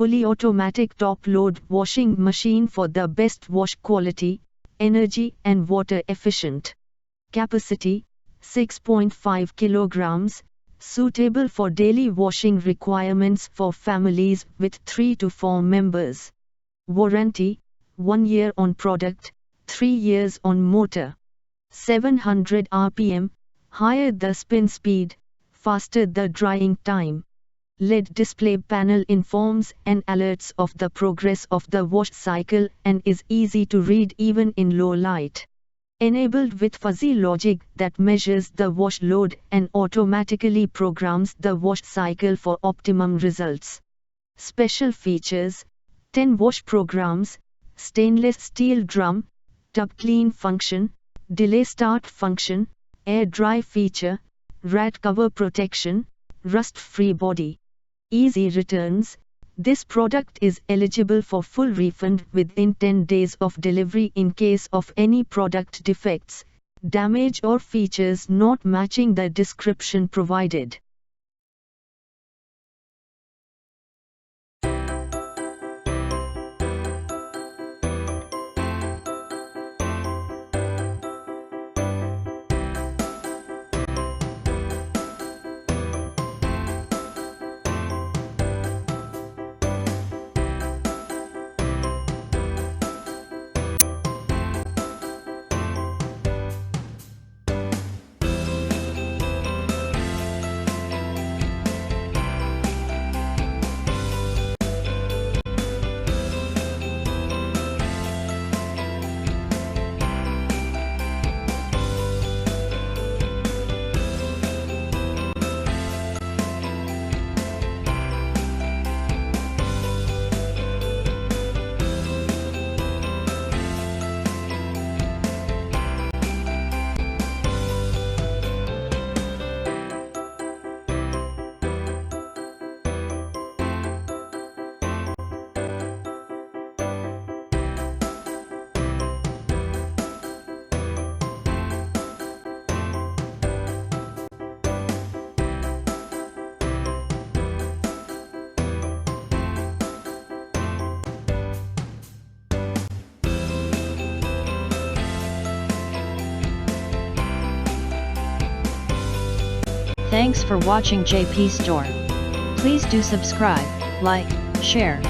fully automatic top-load washing machine for the best wash quality, energy and water efficient. Capacity 6.5 kilograms, suitable for daily washing requirements for families with 3 to 4 members. Warranty 1 year on product, 3 years on motor. 700 rpm, higher the spin speed, faster the drying time. LED display panel informs and alerts of the progress of the wash cycle and is easy to read even in low light. Enabled with fuzzy logic that measures the wash load and automatically programs the wash cycle for optimum results. Special features: 10 wash programs, stainless steel drum, tub clean function, delay start function, air dry feature, rat cover protection, rust-free body. Easy returns. This product is eligible for full refund within 10 days of delivery in case of any product defects, damage or features not matching the description provided. Thanks for watching JP Store. Please do subscribe, like, share,